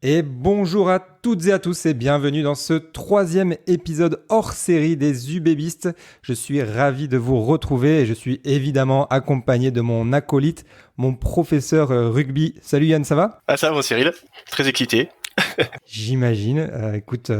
Et bonjour à toutes et à tous et bienvenue dans ce troisième épisode hors série des UBBistes. Je suis ravi de vous retrouver et je suis évidemment accompagné de mon acolyte, mon professeur rugby. Salut Yann, ça va ? Ah ça va Cyril, très excité. J'imagine. Écoute,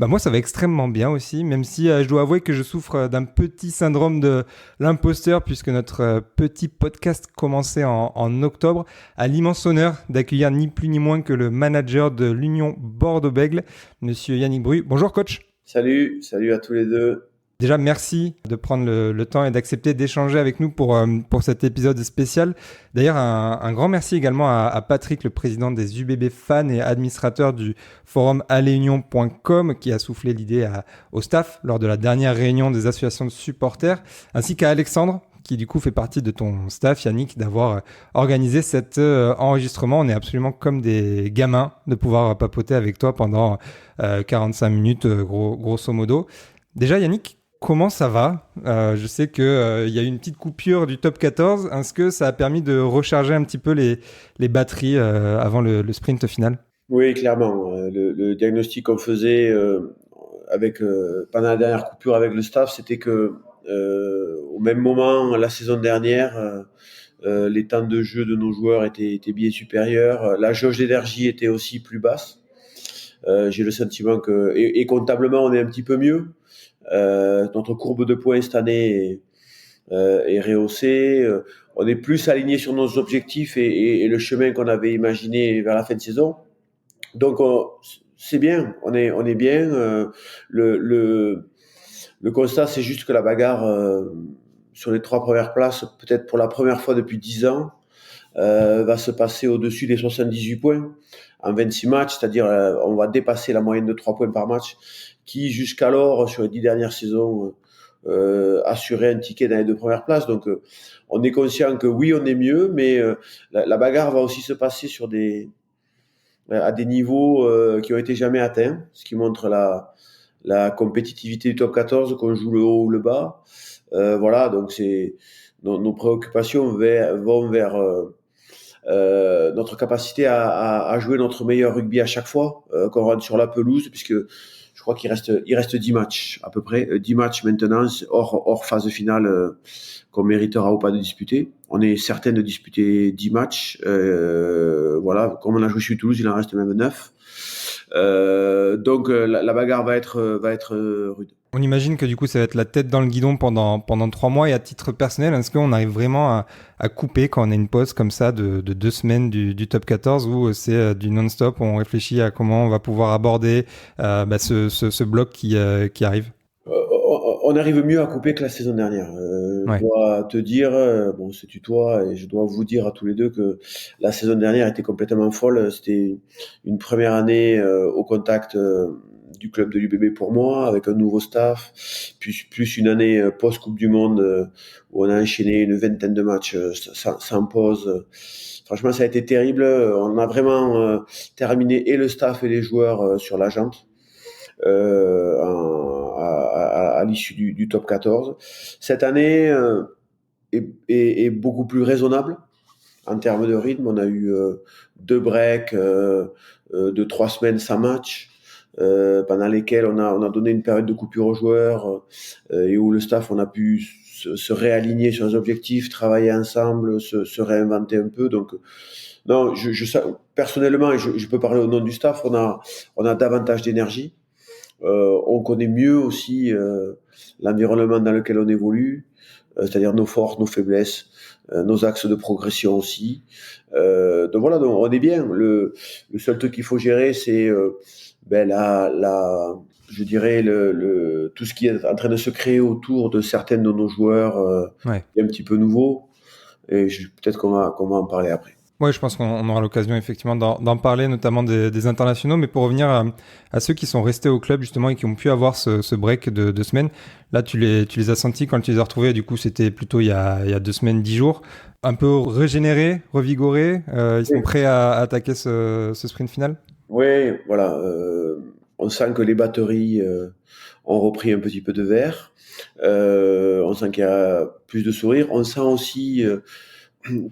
moi ça va extrêmement bien aussi, même si je dois avouer que je souffre d'un petit syndrome de l'imposteur puisque notre petit podcast commençait en octobre à l'immense honneur d'accueillir ni plus ni moins que le manager de l'Union Bordeaux-Bègles, monsieur Yannick Bru. Bonjour coach. Salut à tous les deux. Déjà, merci de prendre le temps et d'accepter d'échanger avec nous pour cet épisode spécial. D'ailleurs, un grand merci également à Patrick, le président des UBB fans et administrateur du forum alleunion.com, qui a soufflé l'idée au staff lors de la dernière réunion des associations de supporters, ainsi qu'à Alexandre, qui du coup fait partie de ton staff, Yannick, d'avoir organisé cet enregistrement. On est absolument comme des gamins de pouvoir papoter avec toi pendant 45 minutes, grosso modo. Déjà, Yannick, comment ça va ? Je sais qu'il y a eu une petite coupure du top 14. Est-ce que ça a permis de recharger un petit peu les batteries avant le sprint final ? Oui, clairement. Le diagnostic qu'on faisait pendant la dernière coupure avec le staff, c'était que au même moment, la saison dernière, les temps de jeu de nos joueurs étaient bien supérieurs. La jauge d'énergie était aussi plus basse. J'ai le sentiment et comptablement, on est un petit peu mieux. Notre courbe de points cette année est rehaussée. On est plus aligné sur nos objectifs et le chemin qu'on avait imaginé vers la fin de saison. Donc c'est bien, on est bien. Le constat, c'est juste que la bagarre sur les 3 premières places, peut-être pour la première fois depuis 10 ans, va se passer au-dessus des 78 points en 26 matchs, c'est-à-dire on va dépasser la moyenne de 3 points par match qui jusqu'alors, sur les 10 dernières saisons, assurait un ticket dans les 2 premières places. Donc on est conscient que oui, on est mieux, mais la bagarre va aussi se passer à des niveaux qui ont été jamais atteints, ce qui montre la compétitivité du top 14, qu'on joue le haut ou le bas. Voilà, donc nos préoccupations vont vers notre capacité à jouer notre meilleur rugby à chaque fois qu'on rentre sur la pelouse, puisque je crois qu'il reste 10 matchs à peu près, 10 matchs maintenant, hors phase finale qu'on méritera ou pas de disputer. On est certain de disputer 10 matchs. Voilà, comme on a joué chez Toulouse, il en reste même 9. Donc la bagarre va être rude. On imagine que du coup ça va être la tête dans le guidon pendant 3 mois, et à titre personnel, est-ce qu'on arrive vraiment à couper quand on a une pause comme ça de 2 semaines du top 14 ou c'est du non-stop, on réfléchit à comment on va pouvoir aborder ce bloc qui arrive ? On arrive mieux à couper que la saison dernière. Ouais. Je dois te dire, c'est tutoie, et je dois vous dire à tous les deux que la saison dernière était complètement folle. C'était une première année au contact du club de l'UBB pour moi, avec un nouveau staff, plus une année post-Coupe du Monde où on a enchaîné une vingtaine de matchs sans pause. Franchement, ça a été terrible. On a vraiment terminé, et le staff et les joueurs, sur la jante. À l'issue du top 14. Cette année est beaucoup plus raisonnable en termes de rythme. On a eu 2 breaks de 3 semaines sans match, pendant lesquels on a donné une période de coupure aux joueurs et où le staff, on a pu se réaligner sur les objectifs, travailler ensemble, se réinventer un peu. Donc non, personnellement, et je peux parler au nom du staff, on a davantage d'énergie. On connaît mieux aussi l'environnement dans lequel on évolue, c'est-à-dire nos forces, nos faiblesses, nos axes de progression aussi. Donc voilà, donc on est bien. Le seul truc qu'il faut gérer, c'est je dirais tout ce qui est en train de se créer autour de certains de nos joueurs, qui est un petit peu nouveau. Et peut-être qu'on va en parler après. Ouais, je pense qu'on aura l'occasion effectivement d'en parler, notamment des internationaux. Mais pour revenir à ceux qui sont restés au club justement et qui ont pu avoir ce break de 2 semaines, là tu les as sentis quand tu les as retrouvés. Du coup, c'était plutôt il y a 2 semaines, 10 jours, un peu régénérés, revigorés. Ils sont prêts à attaquer ce sprint final. Oui, voilà. On sent que les batteries ont repris un petit peu de verre. On sent qu'il y a plus de sourire. On sent aussi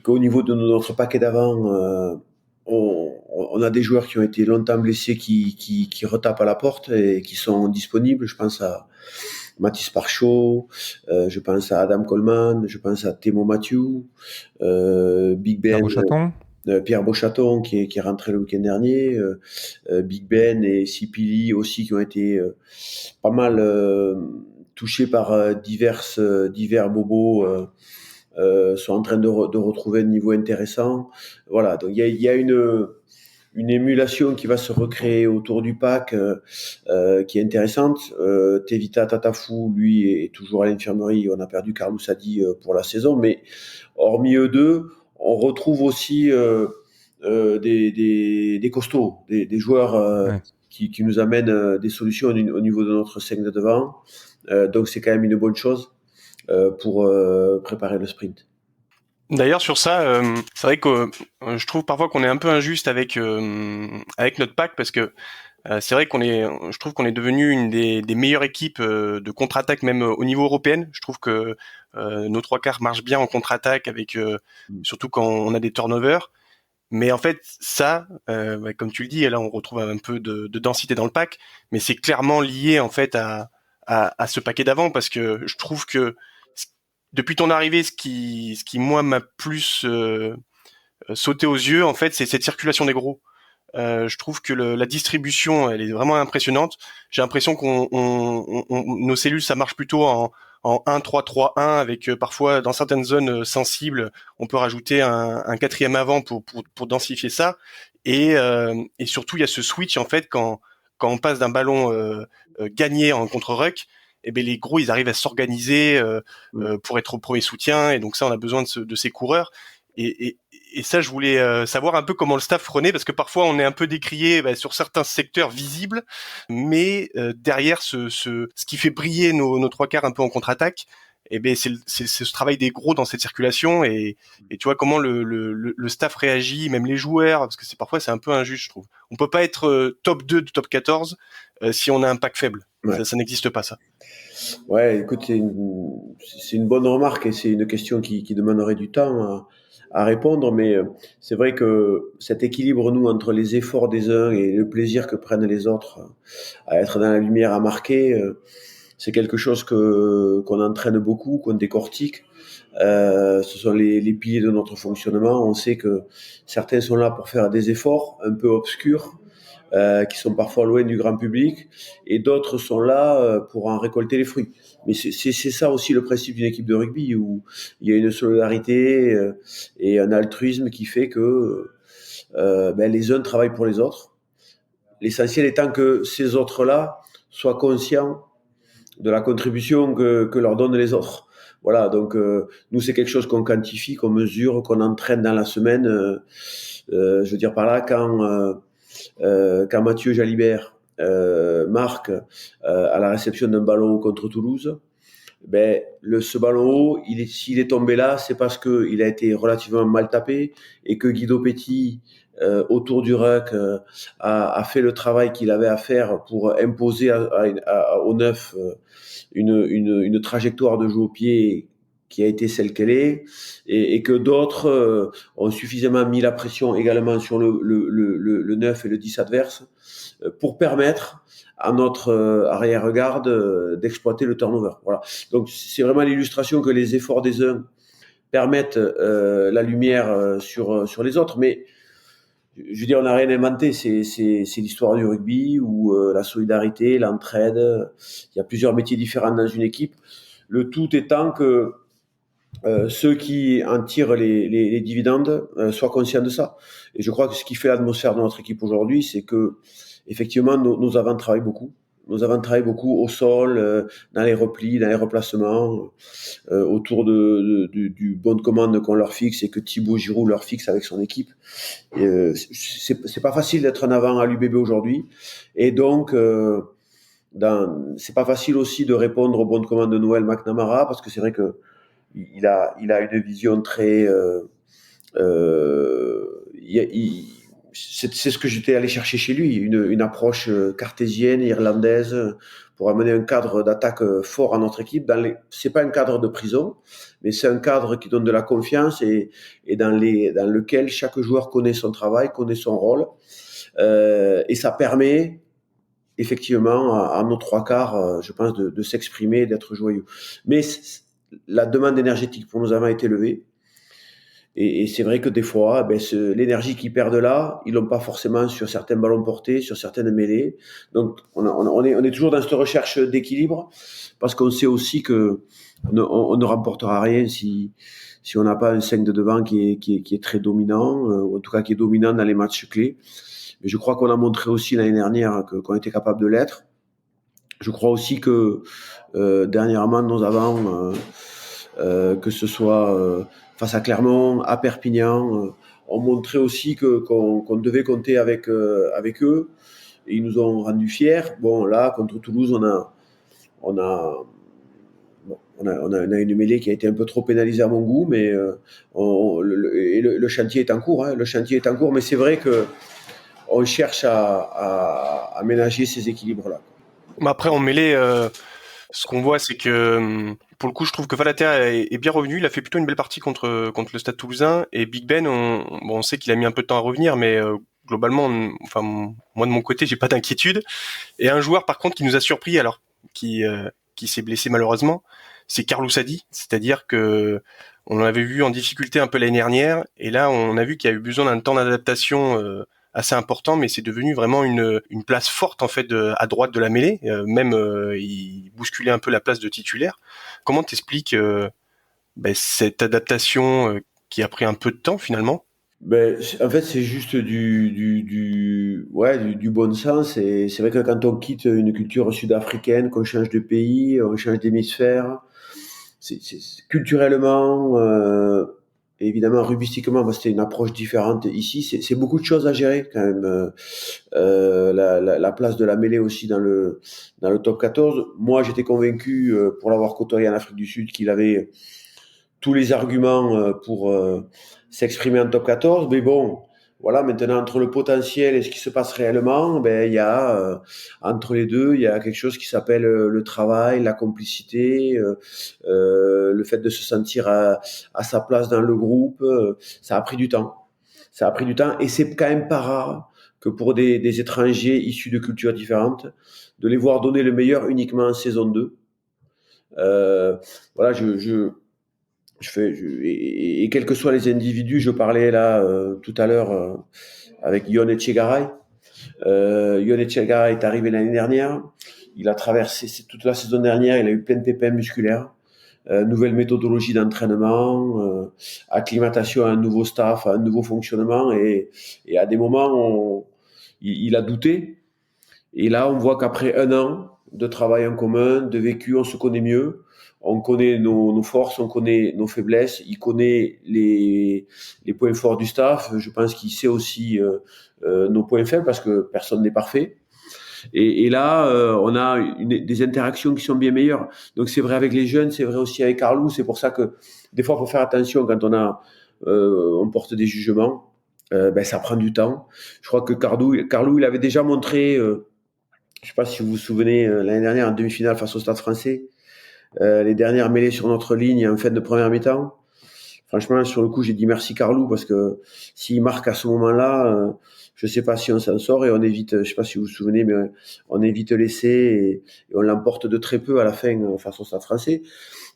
qu'au niveau de notre paquet d'avant, on a des joueurs qui ont été longtemps blessés qui retapent à la porte et qui sont disponibles. Je pense à Mathis Parchot, je pense à Adam Coleman, je pense à Temo Mathieu, Big Pierre Ben, Beauchaton. Pierre Beauchaton qui est rentré le week-end dernier, Big Ben et Sipili aussi qui ont été pas mal touchés par divers bobos. Sont en train de retrouver un niveau intéressant. Voilà, donc il y a une émulation qui va se recréer autour du pack qui est intéressante. Tevita Tatafou, lui, est toujours à l'infirmerie. On a perdu Carlos Sadi pour la saison, mais hormis eux deux, on retrouve aussi des costauds, des joueurs Ouais. qui nous amènent des solutions au niveau de notre 5 de devant. Donc c'est quand même une bonne chose pour préparer le sprint. D'ailleurs, sur ça, c'est vrai que je trouve parfois qu'on est un peu injuste avec notre pack parce que c'est vrai je trouve qu'on est devenu une des meilleures équipes de contre-attaque même au niveau européen. Je trouve que nos trois quarts marchent bien en contre-attaque avec surtout quand on a des turnovers. Mais en fait, ça, comme tu le dis, là on retrouve un peu de densité dans le pack, mais c'est clairement lié en fait à ce paquet d'avant parce que je trouve que depuis ton arrivée, ce qui moi m'a plus sauté aux yeux, en fait, c'est cette circulation des gros. Je trouve que la distribution, elle est vraiment impressionnante. J'ai l'impression nos cellules, ça marche plutôt en 1-3-3-1 avec parfois dans certaines zones sensibles, on peut rajouter un quatrième avant pour densifier ça. Et surtout, il y a ce switch en fait quand on passe d'un ballon gagné en contre-ruck, et ben les gros ils arrivent à s'organiser pour être au premier soutien. Et donc ça, on a besoin de ces coureurs. Et ça, je voulais savoir un peu comment le staff prenait, parce que parfois on est un peu décrié sur certains secteurs visibles, mais derrière ce qui fait briller nos trois quarts un peu en contre-attaque, et ben c'est ce travail des gros dans cette circulation et tu vois comment le staff réagit, même les joueurs, parce que parfois c'est un peu injuste, je trouve. On peut pas être top 2 de top 14 si on a un pack faible. Ouais. Ça n'existe pas, ça. Ouais, écoute, c'est une bonne remarque et c'est une question qui demanderait du temps à répondre, mais c'est vrai que cet équilibre, nous, entre les efforts des uns et le plaisir que prennent les autres à être dans la lumière, à marquer, c'est quelque chose qu'on entraîne beaucoup, qu'on décortique. Ce sont les piliers de notre fonctionnement. On sait que certains sont là pour faire des efforts un peu obscurs, qui sont parfois loin du grand public, et d'autres sont là pour en récolter les fruits. Mais c'est ça aussi le principe d'une équipe de rugby, où il y a une solidarité et un altruisme qui fait que les uns travaillent pour les autres. L'essentiel étant que ces autres-là soient conscients de la contribution que leur donnent les autres. Voilà, donc nous, c'est quelque chose qu'on quantifie, qu'on mesure, qu'on entraîne dans la semaine. Je veux dire par là, quand Mathieu Jalibert marque à la réception d'un ballon contre Toulouse, ce ballon haut, s'il est tombé là, c'est parce qu'il a été relativement mal tapé et que Guido Petit, autour du ruck, a fait le travail qu'il avait à faire pour imposer au neuf une trajectoire de jeu au pied qui a été celle qu'elle est, et que d'autres ont suffisamment mis la pression également sur le 9 et le 10 adverse pour permettre à notre arrière-garde d'exploiter le turnover. Voilà. Donc c'est vraiment l'illustration que les efforts des uns permettent la lumière sur les autres, mais je veux dire, on n'a rien inventé, c'est l'histoire du rugby où la solidarité, l'entraide, il y a plusieurs métiers différents dans une équipe. Le tout étant que ceux qui en tirent les dividendes soient conscients de ça. Et je crois que ce qui fait l'atmosphère de notre équipe aujourd'hui, c'est que effectivement nos avants travaillent beaucoup. Nos avants travaillent beaucoup au sol, dans les replis, dans les replacements, autour du bon de commande qu'on leur fixe et que Thibaut Giroud leur fixe avec son équipe. C'est pas facile d'être en avant à l'UBB aujourd'hui. Et donc, c'est pas facile aussi de répondre aux bonnes commandes de Noël McNamara, parce que c'est vrai que il a une vision très c'est ce que j'étais allé chercher chez lui, une approche cartésienne, irlandaise, pour amener un cadre d'attaque fort à notre équipe. C'est pas un cadre de prison, mais c'est un cadre qui donne de la confiance et dans lequel chaque joueur connaît son travail, connaît son rôle, et ça permet effectivement à nos trois quarts, je pense, de s'exprimer, d'être joyeux. Mais la demande énergétique pour nous a été élevée. Et c'est vrai que des fois, l'énergie qu'ils perdent là, ils l'ont pas forcément sur certains ballons portés, sur certaines mêlées. Donc, on est toujours dans cette recherche d'équilibre, parce qu'on sait aussi que on ne remportera rien si on n'a pas un 5 de devant qui est très dominant, ou en tout cas qui est dominant dans les matchs clés. Mais je crois qu'on a montré aussi l'année dernière qu'on était capable de l'être. Je crois aussi que dernièrement, nos avants, que ce soit face à Clermont, à Perpignan, ont montré aussi qu'on devait compter avec eux. Et ils nous ont rendus fiers. Bon, là, contre Toulouse, on a une mêlée qui a été un peu trop pénalisée à mon goût, mais le chantier est en cours. Le chantier est en cours, mais c'est vrai que on cherche à ménager ces équilibres-là. Après, en mêlée, ce qu'on voit, c'est que pour le coup, je trouve que Valater est bien revenu. Il a fait plutôt une belle partie contre le Stade Toulousain. Et Big Ben, on sait qu'il a mis un peu de temps à revenir, mais globalement, enfin moi de mon côté, j'ai pas d'inquiétude. Et un joueur par contre qui nous a surpris, alors qui s'est blessé malheureusement, c'est Carlos Sadi. C'est-à-dire que on l'avait vu en difficulté un peu l'année dernière, et là on a vu qu'il y a eu besoin d'un temps d'adaptation assez important, mais c'est devenu vraiment une place forte en fait à droite de la mêlée. Même il bousculait un peu la place de titulaire. Comment t'expliques cette adaptation qui a pris un peu de temps finalement? En fait, c'est juste du bon sens. Et c'est vrai que quand on quitte une culture sud-africaine, qu'on change de pays, on change d'hémisphère, c'est culturellement, évidemment, rugbyistiquement, c'était une approche différente ici. C'est beaucoup de choses à gérer quand même. La place de la mêlée aussi dans le top 14. Moi, j'étais convaincu, pour l'avoir côtoyé en Afrique du Sud, qu'il avait tous les arguments pour s'exprimer en top 14. Mais bon, voilà, maintenant, entre le potentiel et ce qui se passe réellement, il y a, entre les deux, il y a quelque chose qui s'appelle le travail, la complicité, le fait de se sentir à sa place dans le groupe. Ça a pris du temps. Ça a pris du temps, et c'est quand même pas rare que pour des étrangers issus de cultures différentes, de les voir donner le meilleur uniquement en saison 2. Voilà, et quels que soient les individus, je parlais là tout à l'heure avec Yon Etchegaray. Yon Etchegaray est arrivé l'année dernière. Il a traversé toute la saison dernière. Il a eu plein de pépins musculaires. Nouvelle méthodologie d'entraînement, acclimatation à un nouveau staff, à un nouveau fonctionnement. Et à des moments, il a douté. Et là, on voit qu'après 1 an de travail en commun, de vécu, on se connaît mieux. On connaît nos forces, on connaît nos faiblesses. Il connaît les points forts du staff. Je pense qu'il sait aussi nos points faibles, parce que personne n'est parfait. Et là, on a des interactions qui sont bien meilleures. Donc c'est vrai avec les jeunes, c'est vrai aussi avec Carlou. C'est pour ça que des fois, il faut faire attention quand on porte des jugements. Ça prend du temps. Je crois que Carlou, il avait déjà montré, je ne sais pas si vous vous souvenez, l'année dernière en demi-finale face au Stade Français, les dernières mêlées sur notre ligne en fin de première mi-temps. Franchement, sur le coup, j'ai dit merci Carlou, parce que s'il marque à ce moment-là, je ne sais pas si on s'en sort, et on évite, je ne sais pas si vous vous souvenez, mais on évite l'essai, et on l'emporte de très peu à la fin face au Stade Français.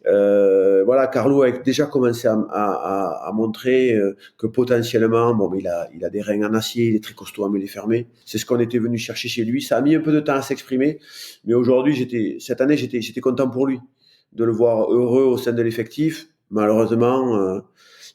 Voilà, Carlou a déjà commencé à montrer que potentiellement, il a des reins en acier, il est très costaud à mêlée fermée. C'est ce qu'on était venu chercher chez lui. Ça a mis un peu de temps à s'exprimer, mais aujourd'hui, cette année, j'étais content pour lui de le voir heureux au sein de l'effectif. Malheureusement,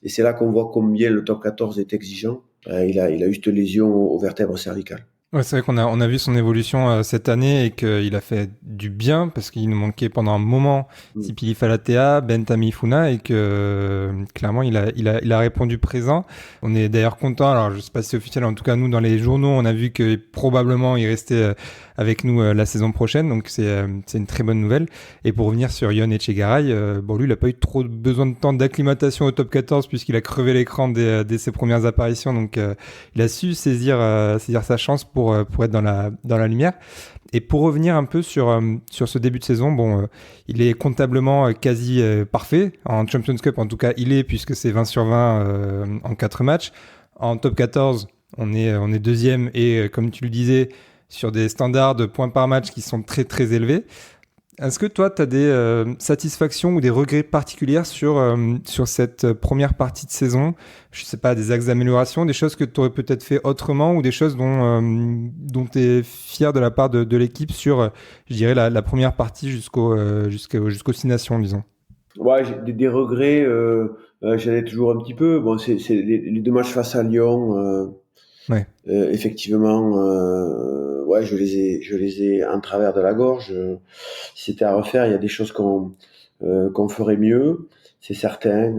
et c'est là qu'on voit combien le top 14 est exigeant, il a eu cette lésion aux vertèbres cervicales. Ouais, c'est vrai qu'on a vu son évolution cette année et qu'il a fait du bien parce qu'il nous manquait pendant un moment Mm. Sipili Falatea, Bentami Funa et que clairement il a répondu présent. On est d'ailleurs content. Alors je sais pas si c'est officiel, en tout cas nous dans les journaux on a vu que probablement il restait avec nous la saison prochaine, donc c'est une très bonne nouvelle. Et pour revenir sur Yon Etchegaray, bon lui il a pas eu trop besoin de temps d'acclimatation au top 14 puisqu'il a crevé l'écran dès ses premières apparitions, donc il a su saisir sa chance pour être dans la lumière. Et pour revenir un peu sur ce début de saison, bon, il est comptablement quasi parfait. En Champions Cup, en tout cas, il est, puisque c'est 20 sur 20 en 4 matchs. En top 14, on est deuxième et, comme tu le disais, sur des standards de points par match qui sont très très élevés. Est-ce que toi, tu as des satisfactions ou des regrets particuliers sur cette première partie de saison? Je sais pas, des axes d'amélioration, des choses que tu aurais peut-être fait autrement ou des choses dont tu es fier de la part de l'équipe sur, je dirais, la première partie jusqu'aux 6 nations, disons. Ouais, j'ai des regrets. J'en ai toujours un petit peu. Bon, c'est les deux matchs face à Lyon. Ouais. Effectivement, ouais, je les ai en travers de la gorge. Si c'était à refaire, il y a des choses qu'on ferait mieux, c'est certain.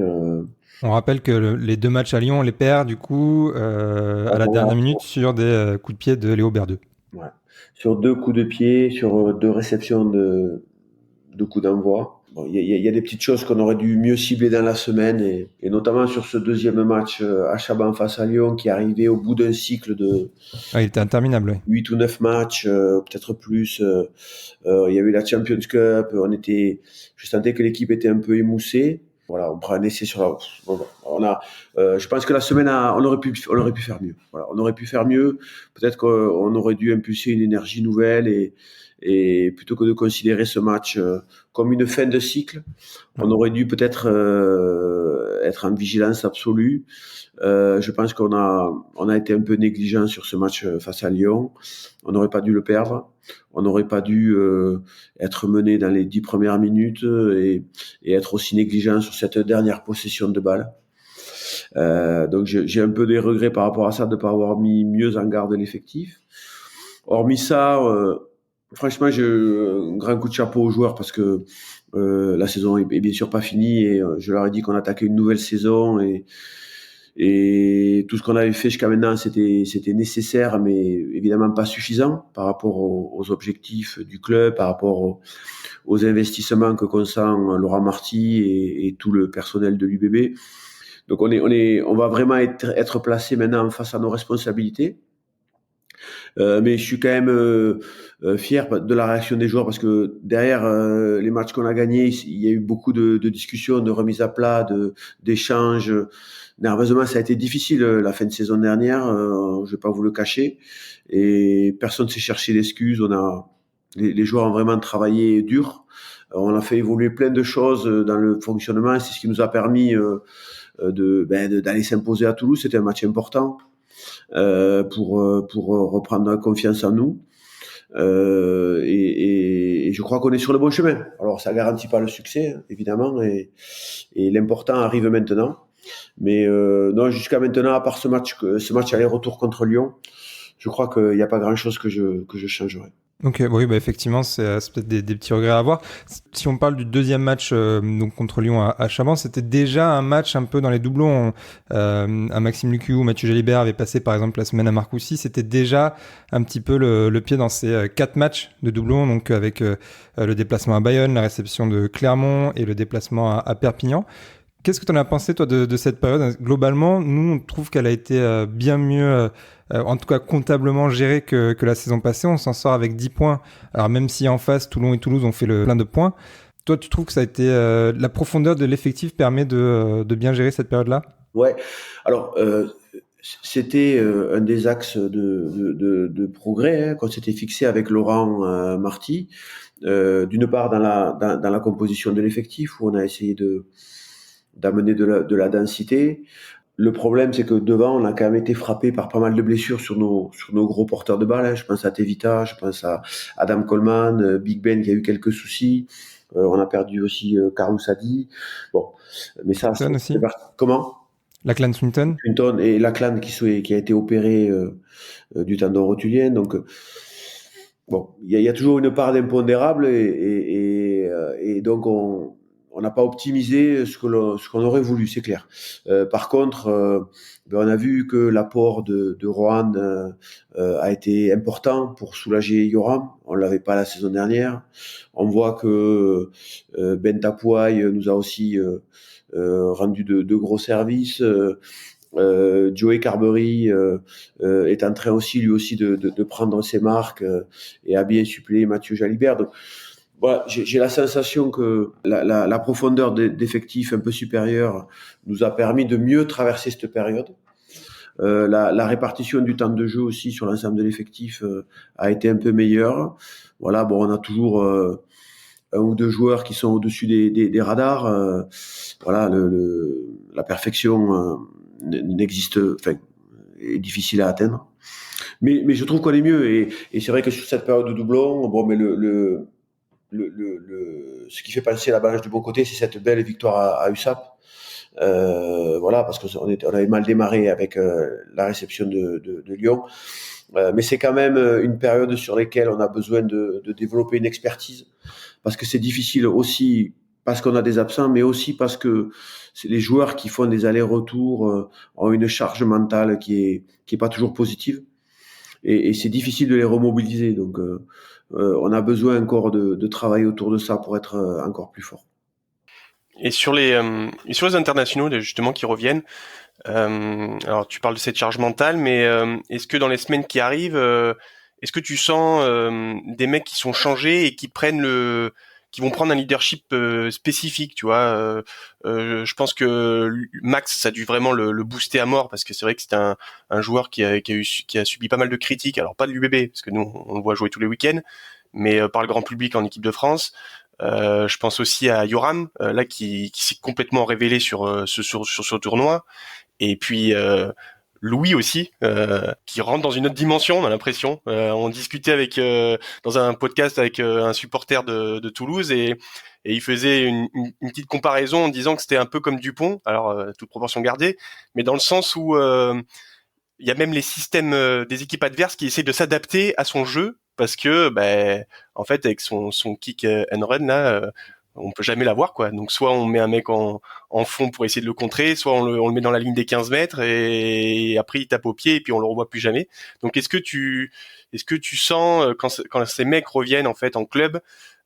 On rappelle que les 2 matchs à Lyon, on les perd du coup à la dernière minute sur des coups de pied de Léo Berdeux. Ouais. Sur deux coups de pied, sur deux réceptions de coups d'envoi. Bon, il y a des petites choses qu'on aurait dû mieux cibler dans la semaine et notamment sur ce deuxième match à Chaban face à Lyon qui arrivait au bout d'un cycle de Ah, il était interminable, oui. 8 ou 9 matchs, peut-être plus. Il y avait la Champions Cup, je sentais que l'équipe était un peu émoussée. Voilà, on prend un essai sur la. Bon, je pense que la semaine, on aurait pu faire mieux. Voilà, on aurait pu faire mieux. Peut-être qu'on aurait dû impulser une énergie nouvelle et plutôt que de considérer ce match comme une fin de cycle, on aurait dû peut-être être en vigilance absolue. Je pense on a été un peu négligent sur ce match face à Lyon. On n'aurait pas dû le perdre. On n'aurait pas dû être mené dans les 10 premières minutes et être aussi négligent sur cette dernière possession de balle. Donc j'ai un peu des regrets par rapport à ça de ne pas avoir mis mieux en garde l'effectif. Hormis ça, franchement, un grand coup de chapeau aux joueurs parce que la saison est bien sûr pas finie et je leur ai dit qu'on attaquait une nouvelle saison et tout ce qu'on avait fait jusqu'à maintenant, c'était nécessaire, mais évidemment pas suffisant par rapport aux objectifs du club, par rapport aux investissements que consent Laurent Marty et tout le personnel de l'UBB. Donc on va vraiment être placé maintenant face à nos responsabilités. Mais je suis quand même fier de la réaction des joueurs parce que derrière les matchs qu'on a gagnés, il y a eu beaucoup de discussions, de remises à plat, d'échanges. Nerveusement, ça a été difficile la fin de saison dernière. Je vais pas vous le cacher. Et personne ne s'est cherché d'excuses. Les joueurs ont vraiment travaillé dur. On a fait évoluer plein de choses dans le fonctionnement. C'est ce qui nous a permis d'aller s'imposer à Toulouse. C'était un match important pour reprendre confiance en nous. Et je crois qu'on est sur le bon chemin. Alors, ça garantit pas le succès, évidemment, et l'important arrive maintenant. Mais non, jusqu'à maintenant, à part ce match aller-retour contre Lyon, je crois qu'il n'y a pas grand-chose que je changerais. Ok, oui, bah effectivement, c'est peut-être des petits regrets à avoir. Si on parle du deuxième match donc contre Lyon à Chaban, c'était déjà un match un peu dans les doublons. À Maxime Lucu ou Mathieu Jalibert avait passé par exemple la semaine à Marcoussis. C'était déjà un petit peu le pied dans ces 4 matchs de doublons, donc avec le déplacement à Bayonne, la réception de Clermont et le déplacement à Perpignan. Qu'est-ce que tu en as pensé, toi, de cette période? Globalement, nous, on trouve qu'elle a été bien mieux, en tout cas comptablement gérée que la saison passée. On s'en sort avec 10 points. Alors, même si en face, Toulon et Toulouse ont fait le plein de points, toi, tu trouves que ça a été la profondeur de l'effectif permet de bien gérer cette période-là? Ouais. Alors, c'était un des axes de progrès qu'on s'était fixé avec Laurent Marty. D'une part, dans la composition de l'effectif, où on a essayé d'amener de la densité. Le problème, c'est que devant, on a quand même été frappé par pas mal de blessures sur nos gros porteurs de balles. Je pense à Tevita, je pense à Adam Coleman, Big Ben qui a eu quelques soucis. On a perdu aussi Carlos Sadi. Bon, mais ça, Thompson aussi. Comment? Lachlan Swinton. Swinton et Lachlan qui a été opéré du tendon rotulien. Donc, bon, il y a toujours une part d'impondérable et donc on n'a pas optimisé ce qu'on aurait voulu, c'est clair. Par contre, on a vu que l'apport de Rohan a été important pour soulager Yoram. On l'avait pas la saison dernière. On voit que Ben Tapouaï nous a aussi rendu de gros services. Joey Carberry est en train aussi lui aussi de prendre ses marques et a bien suppléé Mathieu Jalibert. Donc, voilà, j'ai la sensation que la profondeur d'effectifs un peu supérieure nous a permis de mieux traverser cette période. La répartition du temps de jeu aussi sur l'ensemble de l'effectif a été un peu meilleure. Voilà, bon, on a toujours un ou deux joueurs qui sont au-dessus des radars. Voilà, la perfection n'existe, enfin, est difficile à atteindre. Mais je trouve qu'on est mieux et c'est vrai que sur cette période de doublon, bon, mais ce qui fait penser la balance du bon côté, c'est cette belle victoire à USAP. Voilà, parce qu'on avait mal démarré avec la réception de Lyon. Mais c'est quand même une période sur laquelle on a besoin de développer une expertise, parce que c'est difficile aussi parce qu'on a des absents, mais aussi parce que c'est les joueurs qui font des allers-retours ont une charge mentale qui est pas toujours positive, et c'est difficile de les remobiliser. Donc on a besoin encore de travailler autour de ça pour être encore plus fort. Et sur les internationaux justement qui reviennent, alors tu parles de cette charge mentale, mais est-ce que dans les semaines qui arrivent, est-ce que tu sens des mecs qui sont changés et qui vont prendre un leadership spécifique, tu vois? Je pense que Max, ça a dû vraiment le booster à mort, parce que c'est vrai que c'est un joueur qui a subi pas mal de critiques, alors pas de l'UBB parce que nous on le voit jouer tous les week-ends, mais par le grand public en équipe de France. Je pense aussi à Yoram, là qui s'est complètement révélé sur ce tournoi. Et puis Louis aussi, qui rentre dans une autre dimension, on a l'impression. On discutait dans un podcast avec un supporter de Toulouse, et il faisait une petite comparaison en disant que c'était un peu comme Dupont, alors toute proportion gardée, mais dans le sens où il y a même les systèmes des équipes adverses qui essaient de s'adapter à son jeu, parce que en fait avec son kick and run là, on peut jamais l'avoir, quoi. Donc soit on met un mec en fond pour essayer de le contrer, soit on le met dans la ligne des 15 mètres et après il tape au pied et puis on le revoit plus jamais. Donc est-ce que tu sens quand ces mecs reviennent en fait en club,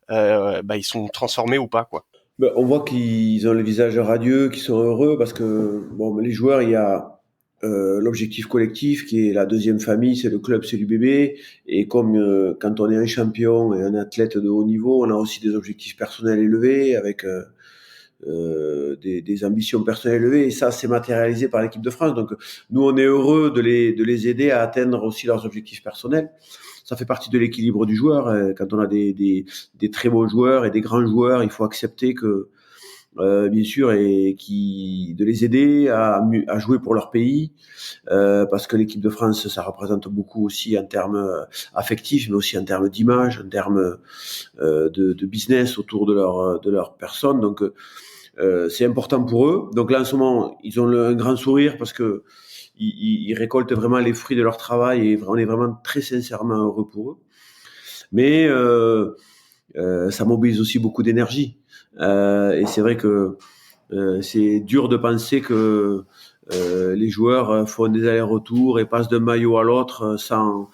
ils sont transformés ou pas, quoi? On voit qu'ils ont le visage radieux, qu'ils sont heureux, parce que bon, les joueurs, il y a l'objectif collectif qui est la deuxième famille, c'est le club, c'est l'UBB. Et comme quand on est un champion et un athlète de haut niveau, on a aussi des objectifs personnels élevés, avec des ambitions personnelles élevées. Et ça, c'est matérialisé par l'équipe de France. Donc nous, on est heureux de les aider à atteindre aussi leurs objectifs personnels. Ça fait partie de l'équilibre du joueur. Quand on a des très bons joueurs et des grands joueurs, il faut accepter que bien sûr, de les aider à jouer pour leur pays, parce que l'équipe de France, ça représente beaucoup aussi en termes affectifs, mais aussi en termes d'image, en termes de business autour de leur personne. Donc c'est important pour eux. Donc là, en ce moment, ils ont un grand sourire, parce que ils récoltent vraiment les fruits de leur travail, et on est vraiment très sincèrement heureux pour eux. Mais ça mobilise aussi beaucoup d'énergie. Et c'est vrai que c'est dur de penser que les joueurs font des allers-retours et passent d'un maillot à l'autre sans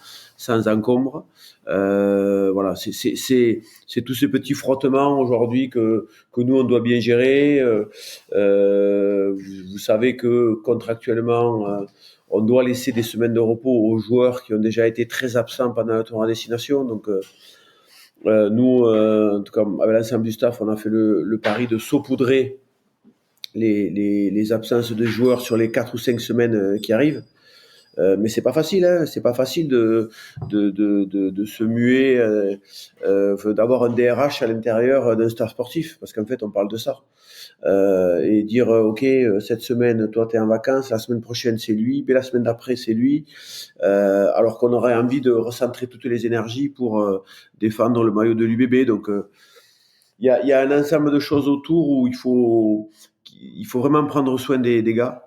encombre. Voilà, c'est tous ces petits frottements aujourd'hui que nous on doit bien gérer. Vous savez que contractuellement, on doit laisser des semaines de repos aux joueurs qui ont déjà été très absents pendant le tournoi à destination. Donc nous, en tout cas, avec l'ensemble du staff, on a fait le pari de saupoudrer les absences de joueurs sur les 4 ou 5 semaines qui arrivent. Mais c'est pas facile, hein. C'est pas facile de se muer, d'avoir un DRH à l'intérieur d'un staff sportif, parce qu'en fait, on parle de ça. Et dire ok, cette semaine toi t'es en vacances, la semaine prochaine c'est lui, mais la semaine d'après c'est lui, alors qu'on aurait envie de recentrer toutes les énergies pour défendre le maillot de l'UBB. Donc il y a un ensemble de choses autour où il faut vraiment prendre soin des gars.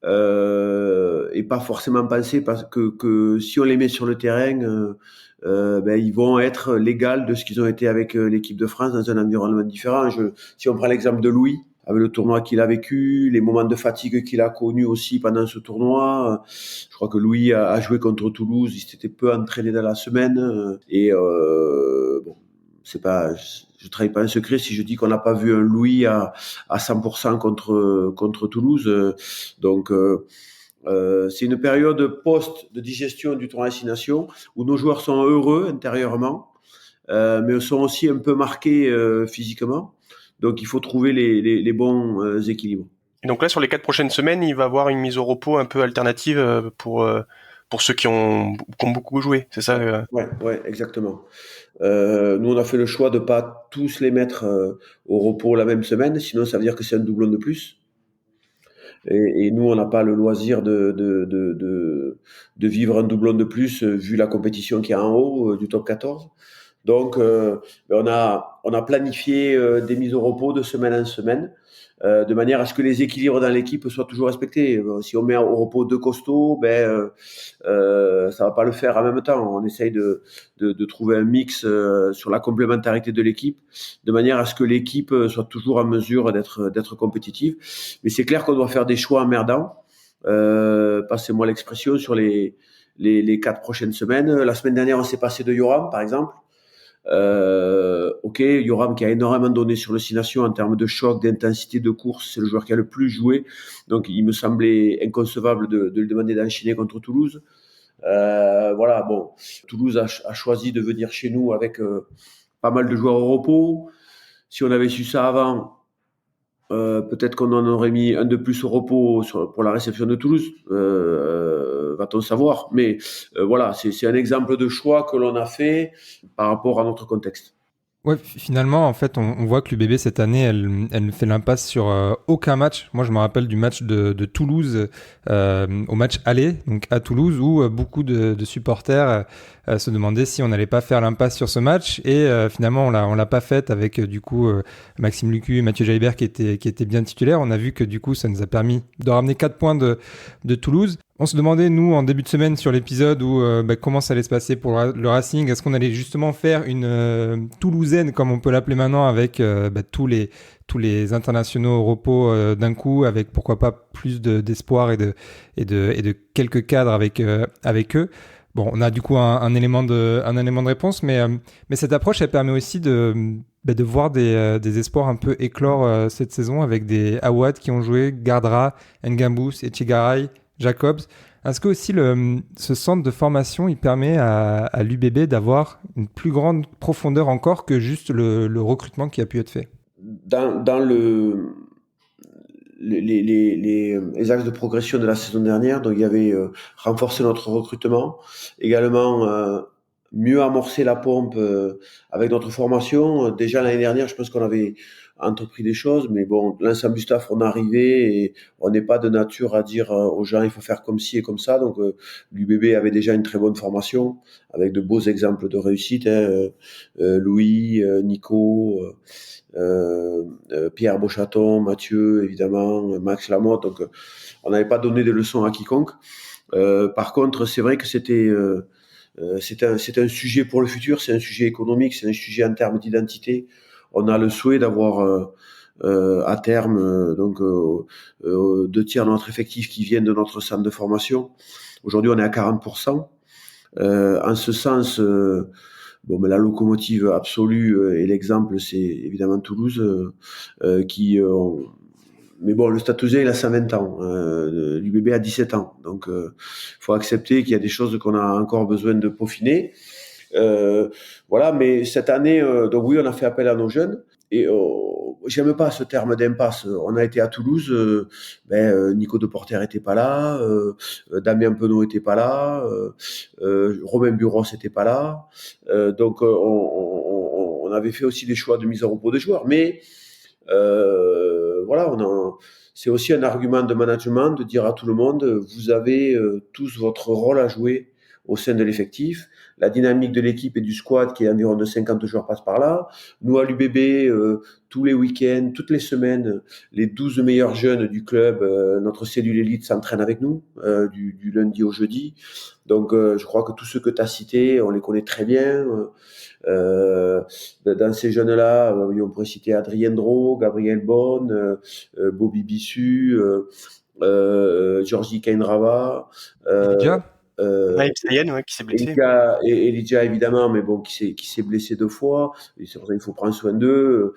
et pas forcément penser parce que si on les met sur le terrain, ils vont être l'égal de ce qu'ils ont été avec l'équipe de France dans un environnement différent. Si on prend l'exemple de Louis, avec le tournoi qu'il a vécu, les moments de fatigue qu'il a connus aussi pendant ce tournoi. Je crois que Louis a joué contre Toulouse, il s'était peu entraîné dans la semaine. C'est pas, je trahis pas un secret si je dis qu'on n'a pas vu un Louis à 100% contre Toulouse. C'est une période post de digestion du tournoi Six Nations où nos joueurs sont heureux intérieurement, mais sont aussi un peu marqués physiquement. Donc, il faut trouver les bons équilibres. Et donc là, sur les 4 prochaines semaines, il va y avoir une mise au repos un peu alternative pour ceux qui ont beaucoup joué, c'est ça Ouais, exactement. Nous, on a fait le choix de pas tous les mettre au repos la même semaine, sinon ça veut dire que c'est un doublon de plus. Et nous, on n'a pas le loisir de vivre un doublon de plus vu la compétition qui est en haut du top 14. Donc, on a planifié des mises au repos de semaine en semaine, de manière à ce que les équilibres dans l'équipe soient toujours respectés. Si on met au repos deux costauds, ça va pas le faire en même temps. On essaye de trouver un mix sur la complémentarité de l'équipe, de manière à ce que l'équipe soit toujours en mesure d'être compétitive. Mais c'est clair qu'on doit faire des choix emmerdants. Passez-moi l'expression sur les 4 prochaines semaines. La semaine dernière, on s'est passé de Yoram, par exemple. Yoram qui a énormément donné sur le Six Nations en termes de choc, d'intensité de course, c'est le joueur qui a le plus joué, donc il me semblait inconcevable de lui demander d'enchaîner contre Toulouse. Toulouse a choisi de venir chez nous avec pas mal de joueurs au repos. Si on avait su ça avant, peut-être qu'on en aurait mis un de plus au repos pour la réception de Toulouse, va-t-on savoir. Mais c'est un exemple de choix que l'on a fait par rapport à notre contexte. Ouais, finalement, en fait, on voit que l'UBB cette année, elle ne fait l'impasse sur aucun match. Moi, je me rappelle du match de Toulouse, au match aller, donc à Toulouse, où beaucoup de supporters se demandaient si on n'allait pas faire l'impasse sur ce match. Et finalement, on l'a pas faite avec du coup Maxime Lucu et Mathieu Jalibert qui étaient bien titulaires. On a vu que du coup, ça nous a permis de ramener 4 points de Toulouse. On se demandait, nous, en début de semaine, sur l'épisode où comment ça allait se passer pour le Racing. Est-ce qu'on allait justement faire une Toulousaine, comme on peut l'appeler maintenant, avec tous les internationaux au repos d'un coup, avec pourquoi pas plus d'espoir et de quelques cadres avec eux. Bon, on a du coup un élément de réponse, mais cette approche, elle permet aussi de voir des espoirs un peu éclore cette saison avec des Awad qui ont joué, Gardra, Ngambous, Etchegaray, Jacobs. Est-ce que aussi ce centre de formation, il permet à l'UBB d'avoir une plus grande profondeur encore que juste le recrutement qui a pu être fait? Dans les axes de progression de la saison dernière, donc il y avait renforcer notre recrutement, également mieux amorcer la pompe avec notre formation. Déjà l'année dernière, je pense qu'on avait entrepris des choses, mais bon, l'ensemble du staff, on est arrivé et on n'est pas de nature à dire aux gens il faut faire comme ci et comme ça. Donc l'UBB avait déjà une très bonne formation avec de beaux exemples de réussite. Louis, Nico, Pierre Beauchaton, Mathieu, évidemment, Max Lamotte. Donc on n'avait pas donné de leçons à quiconque. Par contre, c'est vrai que c'est un sujet pour le futur, c'est un sujet économique, c'est un sujet en termes d'identité. On a le souhait d'avoir à terme 2 tiers de notre effectif qui viennent de notre centre de formation. Aujourd'hui, on est à 40%. En ce sens, la locomotive absolue et l'exemple, c'est évidemment Toulouse mais bon, le Stade Toulousain, il a 120 ans. L'UBB a 17 ans. Donc, il faut accepter qu'il y a des choses qu'on a encore besoin de peaufiner. Mais cette année, donc oui, on a fait appel à nos jeunes. Et j'aime pas ce terme d'impasse. On a été à Toulouse, Nico Deporter était pas là, Damien Penaud était pas là, Romain Buros était pas là. On avait fait aussi des choix de mise en repos des joueurs. Mais c'est aussi un argument de management de dire à tout le monde, vous avez tous votre rôle à jouer au sein de l'effectif. La dynamique de l'équipe et du squad, qui est environ de 50 joueurs, passe par là. Nous, à l'UBB, tous les week-ends, toutes les semaines, les 12 meilleurs jeunes du club, notre cellule élite s'entraîne avec nous, du lundi au jeudi. Donc, je crois que tous ceux que tu as cités, on les connaît très bien. Dans ces jeunes-là, on pourrait citer Adrien Dro, Gabriel Bonne, Bobby Bissu, Georgi Kainrava, Elijah Naïm Sayen, qui s'est blessé. Elijah évidemment, mais bon, qui s'est blessé 2 fois. Et c'est pour ça qu'il faut prendre soin d'eux.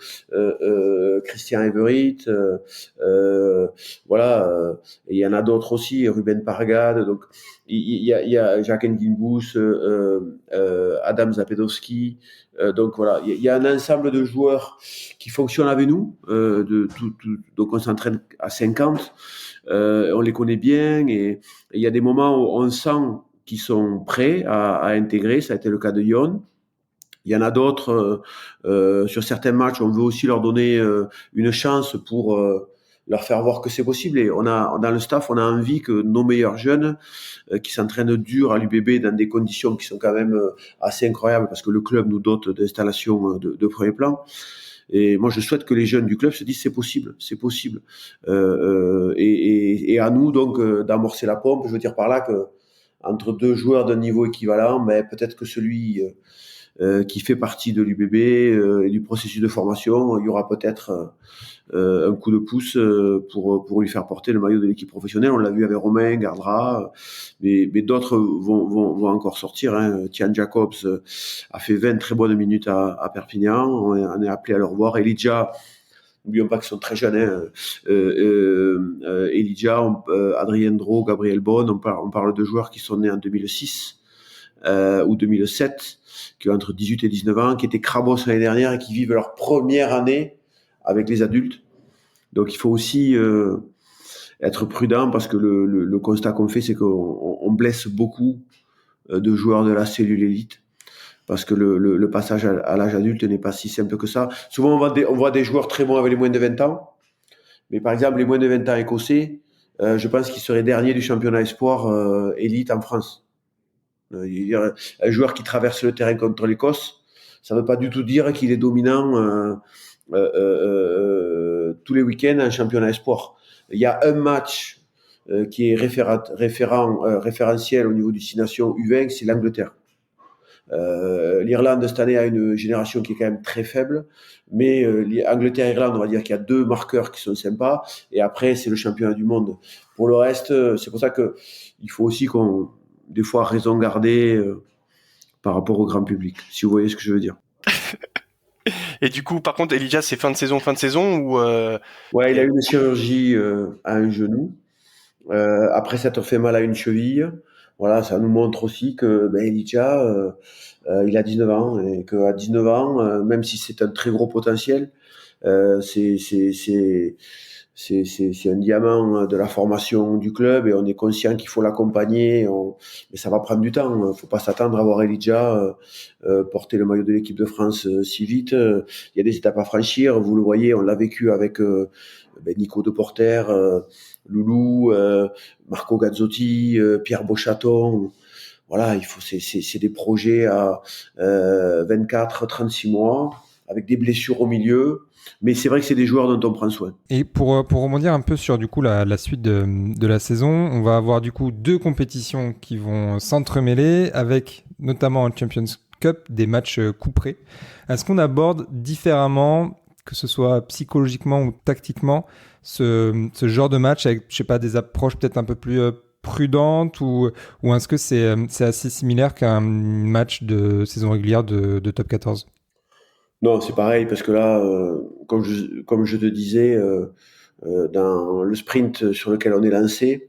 Christian Everett, voilà. Et il y en a d'autres aussi, Ruben Pargade. Donc il y a Jacques Nguimbous, Adam Zapedowski. Donc voilà, il y a un ensemble de joueurs qui fonctionnent avec nous. Donc on s'entraîne à 50. On les connaît bien et il y a des moments où on sent qu'ils sont prêts à intégrer. Ça a été le cas de Yon. Il y en a d'autres sur certains matchs. On veut aussi leur donner une chance pour leur faire voir que c'est possible. Et dans le staff, on a envie que nos meilleurs jeunes qui s'entraînent dur à l'UBB dans des conditions qui sont quand même assez incroyables parce que le club nous dote d'installations de premier plan. Et moi, je souhaite que les jeunes du club se disent c'est possible. Et à nous donc d'amorcer la pompe. Je veux dire par là que entre 2 joueurs d'un niveau équivalent, mais peut-être que celui qui fait partie de l'UBB et du processus de formation, il y aura peut-être un coup de pouce pour lui faire porter le maillot de l'équipe professionnelle. On l'a vu avec Romain Gardra, mais d'autres vont encore sortir. Tian Jacobs a fait 20 très bonnes minutes à Perpignan. On est appelé à le revoir. Elijah, n'oublions pas qu'ils sont très jeunes. Elijah, Adrien Dro, Gabriel Bonne, on parle de joueurs qui sont nés en 2006 ou 2007, qui ont entre 18 et 19 ans, qui étaient crabos l'année dernière et qui vivent leur première année avec les adultes. Donc il faut aussi être prudent parce que le constat qu'on fait, c'est qu'on blesse beaucoup de joueurs de la cellule élite parce que le passage à l'âge adulte n'est pas si simple que ça. Souvent on voit des joueurs très bons avec les moins de 20 ans, mais par exemple les moins de 20 ans écossais, je pense qu'ils seraient derniers du championnat espoir élite en France. Un joueur qui traverse le terrain contre l'Écosse, ça ne veut pas du tout dire qu'il est dominant tous les week-ends en championnat espoir. Il y a un match qui est référentiel au niveau du 6 Nations U20, c'est l'Angleterre. L'Irlande cette année a une génération qui est quand même très faible, mais Angleterre-Irlande, on va dire qu'il y a 2 marqueurs qui sont sympas, et après c'est le championnat du monde. Pour le reste, c'est pour ça que il faut aussi qu'on des fois raison garder par rapport au grand public, si vous voyez ce que je veux dire. Et du coup, par contre, Elijah, c'est fin de saison ou Ouais, il a eu une chirurgie à un genou. Après, ça te fait mal à une cheville. Voilà, ça nous montre aussi que Elijah, il a 19 ans et qu'à 19 ans, même si c'est un très gros potentiel, c'est un diamant de la formation du club et on est conscient qu'il faut l'accompagner. Mais ça va prendre du temps. Il ne faut pas s'attendre à voir Elijah porter le maillot de l'équipe de France si vite. Il y a des étapes à franchir. Vous le voyez, on l'a vécu avec Nico Deporter, Loulou, Marco Gazzotti, Pierre Beauchaton. Voilà, c'est des projets à 24, 36 mois avec des blessures au milieu. Mais c'est vrai que c'est des joueurs dont on prend soin. Et pour rebondir un peu sur du coup la suite de la saison, on va avoir du coup 2 compétitions qui vont s'entremêler avec notamment en Champions Cup des matchs couperés. Est-ce qu'on aborde différemment, que ce soit psychologiquement ou tactiquement, ce genre de match avec, je sais pas, des approches peut-être un peu plus prudentes ou est-ce que c'est assez similaire qu'un match de saison régulière de top 14? Non, c'est pareil, parce que là, comme je te disais, dans le sprint sur lequel on est lancé,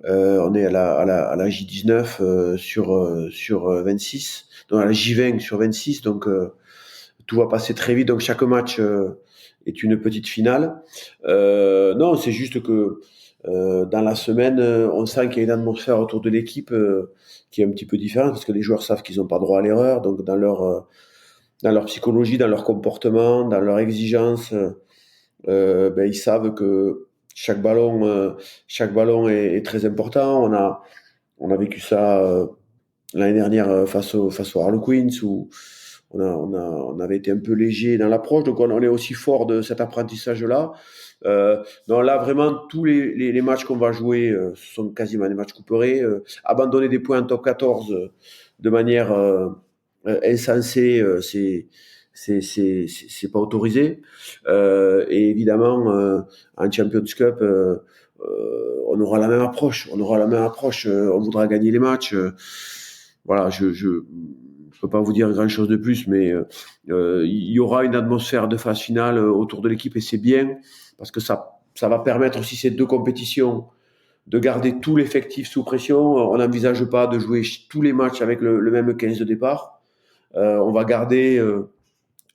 on est à la J19 sur 26, donc à la J20 sur 26, donc tout va passer très vite, donc chaque match est une petite finale. Non, c'est juste que dans la semaine, on sent qu'il y a une atmosphère autour de l'équipe qui est un petit peu différente, parce que les joueurs savent qu'ils n'ont pas droit à l'erreur, donc dans leur psychologie, dans leur comportement, dans leur exigence, ils savent que chaque ballon est très important. On a vécu ça l'année dernière face aux Harlequins où on avait été un peu léger dans l'approche, donc on est aussi fort de cet apprentissage-là. Non, là, vraiment, tous les matchs qu'on va jouer sont quasiment des matchs couperés. Abandonner des points en top 14 de manière insensée, c'est pas autorisé. Et évidemment, en Champions Cup, on aura la même approche. On voudra gagner les matchs. Voilà, je peux pas vous dire grand-chose de plus, mais il y aura une atmosphère de phase finale autour de l'équipe et c'est bien parce que ça va permettre aussi ces deux compétitions de garder tout l'effectif sous pression. On n'envisage pas de jouer tous les matchs avec le même 15 de départ. On va garder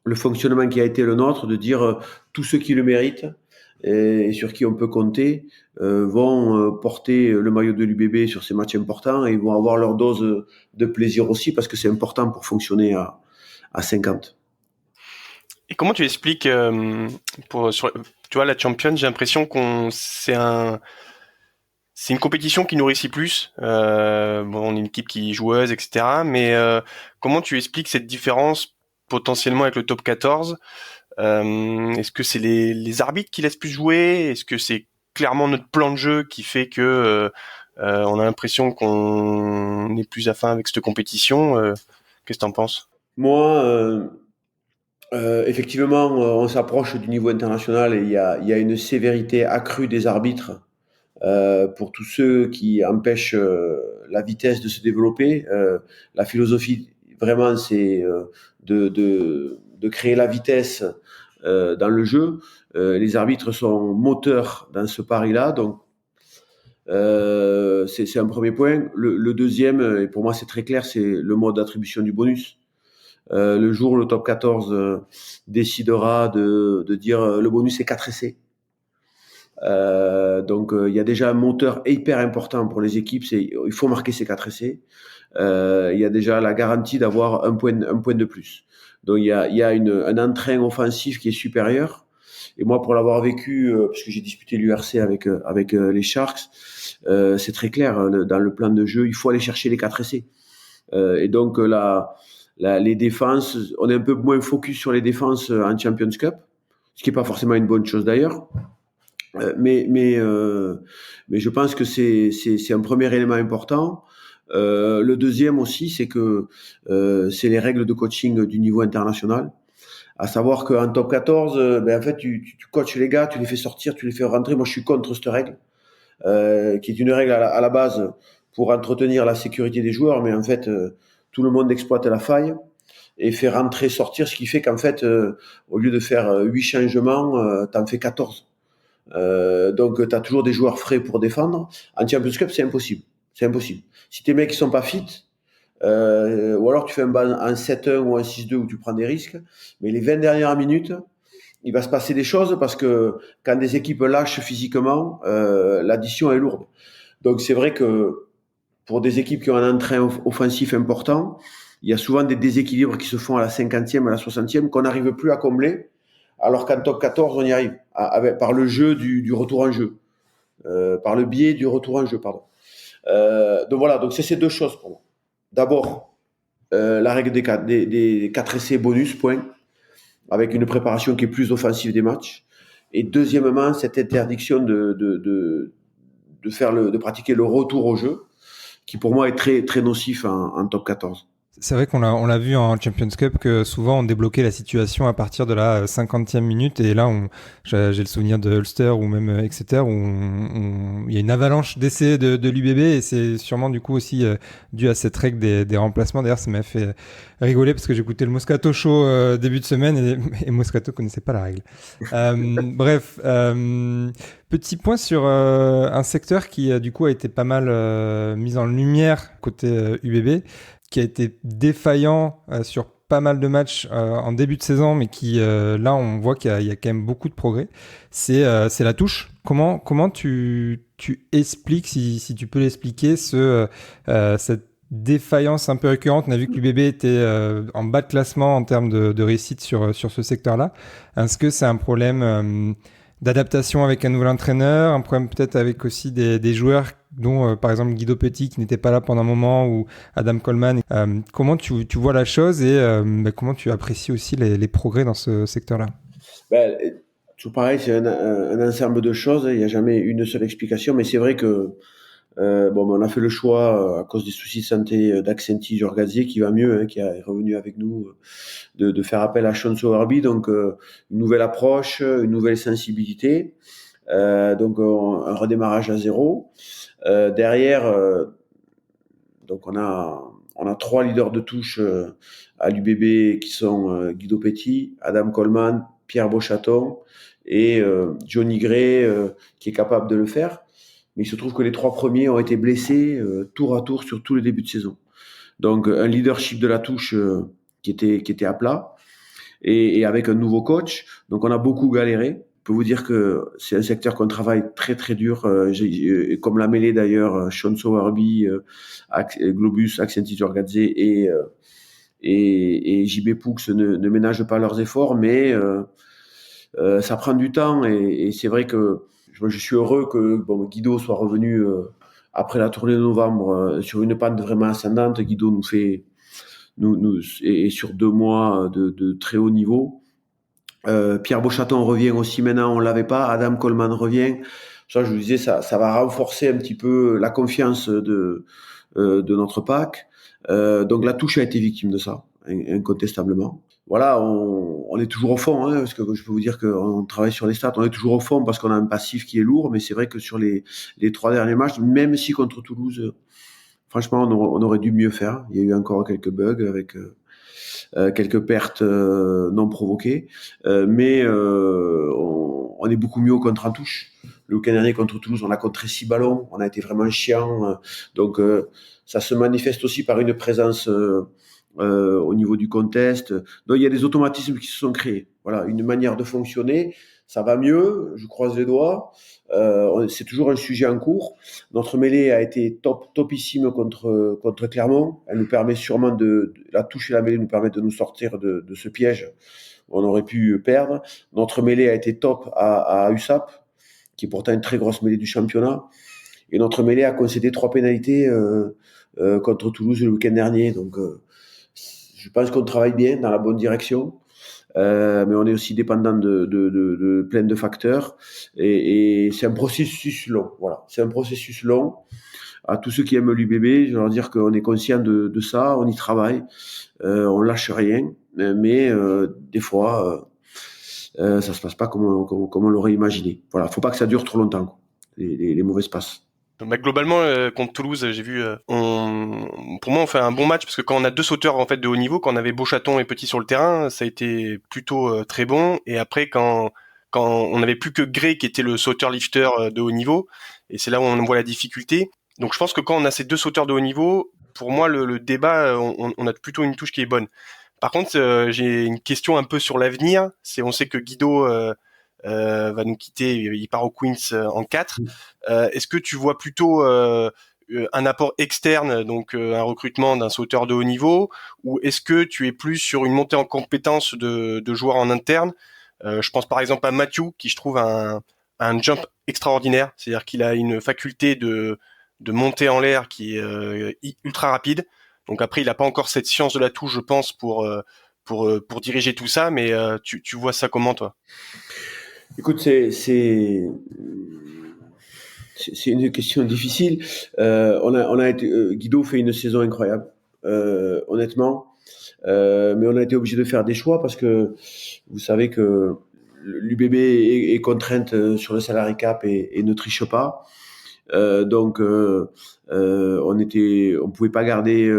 le fonctionnement qui a été le nôtre, de dire tous ceux qui le méritent et sur qui on peut compter vont porter le maillot de l'UBB sur ces matchs importants et ils vont avoir leur dose de plaisir aussi parce que c'est important pour fonctionner à 50. Et comment tu expliques tu vois, la Champions, j'ai l'impression c'est une compétition qui nous réussit plus. On est une équipe qui est joueuse, etc. Mais comment tu expliques cette différence potentiellement avec le top 14? Est-ce que c'est les arbitres qui laissent plus jouer? Est-ce que c'est clairement notre plan de jeu qui fait que on a l'impression qu'on est plus à fin avec cette compétition? Qu'est-ce que t'en penses? Moi, effectivement, on s'approche du niveau international et il y a une sévérité accrue des arbitres pour tous ceux qui empêchent la vitesse de se développer. La philosophie, vraiment, c'est de créer la vitesse dans le jeu. Les arbitres sont moteurs dans ce pari-là, donc c'est un premier point. Le deuxième, et pour moi c'est très clair, c'est le mode d'attribution du bonus. Le jour où le top 14 décidera de dire le bonus est 4 essais. Donc il y a déjà un moteur hyper important pour les équipes, il faut marquer ces 4 essais. Il y a déjà la garantie d'avoir un point de plus. Donc il y a un entrain offensif qui est supérieur. Et moi, pour l'avoir vécu, parce que j'ai disputé l'URC avec les Sharks, c'est très clair. Dans le plan de jeu, il faut aller chercher les 4 essais. Et donc les défenses, on est un peu moins focus sur les défenses en Champions Cup, ce qui est pas forcément une bonne chose d'ailleurs. Mais je pense que c'est un premier élément important. Le deuxième aussi, c'est que c'est les règles de coaching du niveau international. À savoir qu'en top 14, en fait, tu coaches les gars, tu les fais sortir, tu les fais rentrer. Moi, je suis contre cette règle, qui est une règle à la base pour entretenir la sécurité des joueurs, mais en fait, tout le monde exploite la faille et fait rentrer, sortir, ce qui fait qu'en fait, au lieu de faire 8 changements, t'en fais 14. Donc, tu as toujours des joueurs frais pour défendre. En Champions Cup, c'est impossible. Si tes mecs ne sont pas fit, ou alors tu fais un ban en 7-1 ou en 6-2 où tu prends des risques, mais les 20 dernières minutes, il va se passer des choses parce que quand des équipes lâchent physiquement, l'addition est lourde. Donc, c'est vrai que pour des équipes qui ont un entrain offensif important, il y a souvent des déséquilibres qui se font à la 50e, à la 60e, qu'on n'arrive plus à combler. Alors qu'en top 14, on y arrive, par le jeu du retour en jeu. Par le biais du retour en jeu, pardon. Donc voilà, donc c'est ces deux choses pour moi. D'abord, la règle des 4 essais bonus, points, avec une préparation qui est plus offensive des matchs. Et deuxièmement, cette interdiction de pratiquer le retour au jeu, qui pour moi est très, très nocif en top 14. C'est vrai qu'on l'a vu en Champions Cup que souvent on débloquait la situation à partir de la 50e minute et là j'ai le souvenir de Ulster ou même Exeter où il y a une avalanche d'essais de l'UBB et c'est sûrement du coup aussi dû à cette règle des remplacements. D'ailleurs ça m'a fait rigoler parce que j'écoutais le Moscato Show début de semaine et Moscato connaissait pas la règle. Bref, petit point sur un secteur qui du coup a été pas mal mis en lumière côté UBB, qui a été défaillant sur pas mal de matchs en début de saison, mais qui là on voit qu'il y a quand même beaucoup de progrès. C'est la touche. Comment tu expliques, si tu peux l'expliquer, cette défaillance un peu récurrente? On a vu que l'UBB était en bas de classement en termes de réussite sur ce secteur-là. Est-ce que c'est un problème d'adaptation avec un nouvel entraîneur, un problème peut-être avec aussi des joueurs dont par exemple Guido Petit qui n'était pas là pendant un moment, ou Adam Coleman. Comment tu vois la chose, et comment tu apprécies aussi les progrès dans ce secteur-là? Ben, tout pareil, c'est un ensemble de choses. Il n'y a jamais une seule explication, mais c'est vrai que on a fait le choix, à cause des soucis de santé d'Aksenti Jorgazier, qui va mieux, hein, qui est revenu avec nous, de faire appel à Sean Sowerby. Donc, une nouvelle approche, une nouvelle sensibilité. Donc, un redémarrage à zéro. Derrière, donc on a 3 leaders de touche à l'UBB, qui sont Guido Petit, Adam Coleman, Pierre Beauchaton et Johnny Gray, qui est capable de le faire. Mais il se trouve que les 3 premiers ont été blessés tour à tour sur tout le début de saison. Donc un leadership de la touche qui était à plat, et avec un nouveau coach. Donc on a beaucoup galéré. Je peux vous dire que c'est un secteur qu'on travaille très très dur, comme l'a mêlé d'ailleurs Sean Sowerby, Globus, Aksenti Jorgadze et JB Poux ne ménagent pas leurs efforts, mais ça prend du temps, et c'est vrai que je suis heureux que Guido soit revenu après la tournée de novembre sur une pente vraiment ascendante. Guido nous est sur 2 mois de très haut niveau. Pierre Beauchaton revient aussi maintenant, on l'avait pas. Adam Coleman revient. Ça, je vous disais, ça va renforcer un petit peu la confiance de notre pack. Donc la touche a été victime de ça, incontestablement. Voilà, on est toujours au fond, hein, parce que je peux vous dire qu'on travaille sur les stats, on est toujours au fond parce qu'on a un passif qui est lourd, mais c'est vrai que sur les 3 derniers matchs, même si contre Toulouse, franchement, on aurait dû mieux faire. Il y a eu encore quelques bugs avec quelques pertes non provoquées, mais on est beaucoup mieux au contre en touche. Le week-end dernier contre Toulouse, on a contré 6 ballons, on a été vraiment chiant, donc ça se manifeste aussi par une présence au niveau du contest. Donc il y a des automatismes qui se sont créés. Voilà, une manière de fonctionner, ça va mieux, je croise les doigts. C'est toujours un sujet en cours. Notre mêlée a été topissime contre Clermont. Elle nous permet sûrement la touche et la mêlée nous permettent de nous sortir de ce piège où on aurait pu perdre. Notre mêlée a été top à USAP, qui est pourtant une très grosse mêlée du championnat. Et notre mêlée a concédé 3 pénalités contre Toulouse le week-end dernier. Donc je pense qu'on travaille bien dans la bonne direction. Mais on est aussi dépendant de plein de facteurs, et c'est un processus long. Voilà, c'est un processus long. À tous ceux qui aiment l'UBB, je vais leur dire qu'on est conscient de ça, on y travaille, on lâche rien, mais des fois ça se passe pas comme on l'aurait imaginé. Voilà, faut pas que ça dure trop longtemps, quoi, les mauvaises passes. Bah, globalement, contre Toulouse, j'ai vu, pour moi, on fait un bon match parce que quand on a 2 sauteurs en fait de haut niveau, quand on avait Beauchaton et Petit sur le terrain, ça a été plutôt très bon. Et après, quand on n'avait plus que Gray qui était le sauteur-lifter de haut niveau, et c'est là où on voit la difficulté. Donc, je pense que quand on a ces 2 sauteurs de haut niveau, pour moi, le débat, on a plutôt une touche qui est bonne. Par contre, j'ai une question un peu sur l'avenir. On sait que Guido va nous quitter, il part au Queens en 4. Est-ce que tu vois plutôt un apport externe, donc un recrutement d'un sauteur de haut niveau, ou est-ce que tu es plus sur une montée en compétences de joueurs en interne? Je pense par exemple à Mathieu, qui je trouve un jump extraordinaire, c'est-à-dire qu'il a une faculté de monter en l'air qui est ultra rapide. Donc après, il n'a pas encore cette science de la touche, je pense, pour diriger tout ça, mais tu vois ça comment, toi? Écoute, c'est une question difficile. On a été, Guido fait une saison incroyable, honnêtement, mais on a été obligé de faire des choix parce que vous savez que l'UBB est contrainte sur le salary cap et ne triche pas. Donc, on pouvait pas garder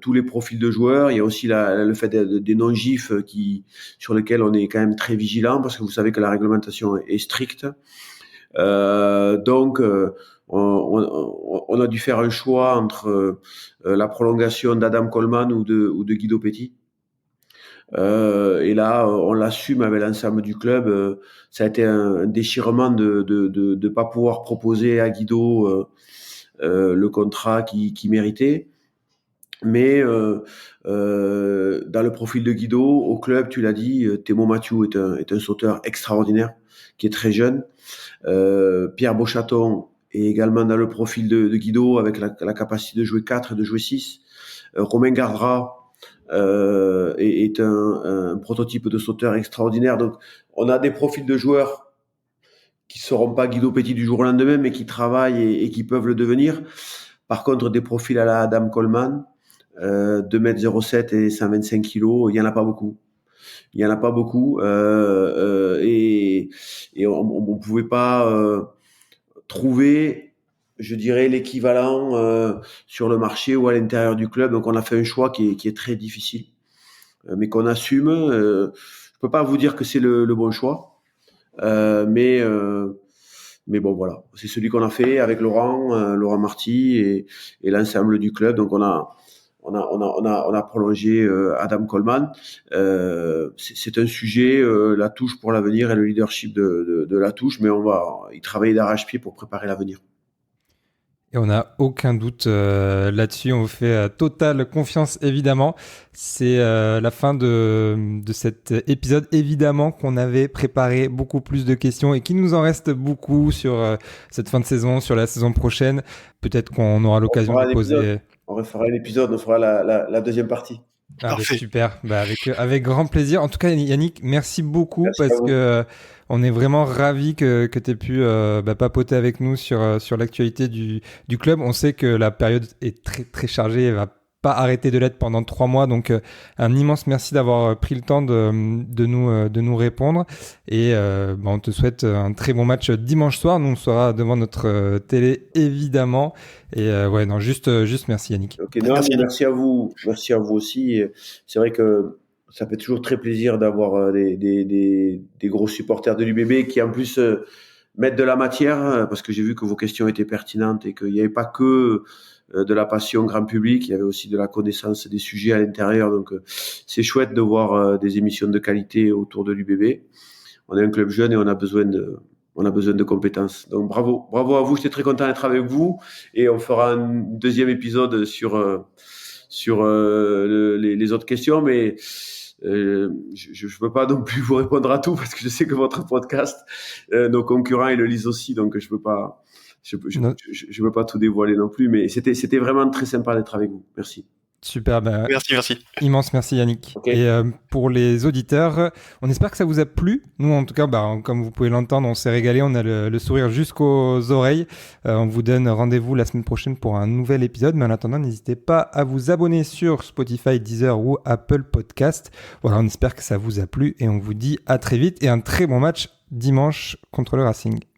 tous les profils de joueurs. Il y a aussi le fait des non-gifs sur lesquels on est quand même très vigilant parce que vous savez que la réglementation est stricte. Donc, on a dû faire un choix entre la prolongation d'Adam Coleman ou de Guido Petit. Et là, on l'assume avec l'ensemble du club. Ça a été un déchirement de pas pouvoir proposer à Guido le contrat qu'il méritait. Mais dans le profil de Guido, au club, tu l'as dit, Thémo Mathieu est un sauteur extraordinaire, qui est très jeune. Pierre Beauchaton et également dans le profil de Guido avec la capacité de jouer 4 et de jouer 6. Romain Gardra est un prototype de sauteur extraordinaire. Donc, on a des profils de joueurs qui ne seront pas Guido Petit du jour au lendemain, mais qui travaillent et qui peuvent le devenir. Par contre, des profils à la Adam Coleman, 2m07 et 125 kg, il n'y en a pas beaucoup. Et on ne pouvait pas trouver, je dirais, l'équivalent sur le marché ou à l'intérieur du club. Donc, on a fait un choix qui est très difficile, mais qu'on assume. Je ne peux pas vous dire que c'est le bon choix, mais bon, voilà. C'est celui qu'on a fait avec Laurent Marty et l'ensemble du club. Donc, on a prolongé Adam Coleman. C'est un sujet, la touche pour l'avenir et le leadership de la touche, mais on va y travailler d'arrache-pied pour préparer l'avenir. Et on n'a aucun doute là-dessus. On vous fait totale confiance, évidemment. C'est la fin de cet épisode. Évidemment qu'on avait préparé beaucoup plus de questions et qu'il nous en reste beaucoup sur cette fin de saison, sur la saison prochaine. Peut-être qu'on aura l'occasion de poser... On refera un épisode, on fera la deuxième partie. Ah, bah, super, avec grand plaisir. En tout cas, Yannick, merci beaucoup parce que on est vraiment ravis que tu aies pu papoter avec nous sur l'actualité du club. On sait que la période est très très chargée, elle va pas arrêter de l'être pendant 3 mois. Donc un immense merci d'avoir pris le temps de nous répondre. Et on te souhaite un très bon match dimanche soir. Nous on sera devant notre télé évidemment. Et juste merci Yannick. Okay, merci à vous aussi. C'est vrai que ça fait toujours très plaisir d'avoir des gros supporters de l'UBB qui en plus mettent de la matière, parce que j'ai vu que vos questions étaient pertinentes et qu'il n'y avait pas que de la passion grand public, il y avait aussi de la connaissance des sujets à l'intérieur. Donc c'est chouette de voir des émissions de qualité autour de l'UBB. On est un club jeune et on a besoin de compétences. Donc bravo à vous, j'étais très content d'être avec vous et on fera un deuxième épisode sur les autres questions, mais je ne peux pas non plus vous répondre à tout parce que je sais que votre podcast, nos concurrents ils le lisent aussi, donc je peux pas tout dévoiler non plus, mais c'était vraiment très sympa d'être avec vous. Merci. Super, merci. Immense merci Yannick. Okay. Et pour les auditeurs, on espère que ça vous a plu. Nous en tout cas, comme vous pouvez l'entendre, on s'est régalé, on a le sourire jusqu'aux oreilles. On vous donne rendez-vous la semaine prochaine pour un nouvel épisode, mais en attendant, n'hésitez pas à vous abonner sur Spotify, Deezer ou Apple Podcast. Voilà, on espère que ça vous a plu et on vous dit à très vite et un très bon match dimanche contre le Racing.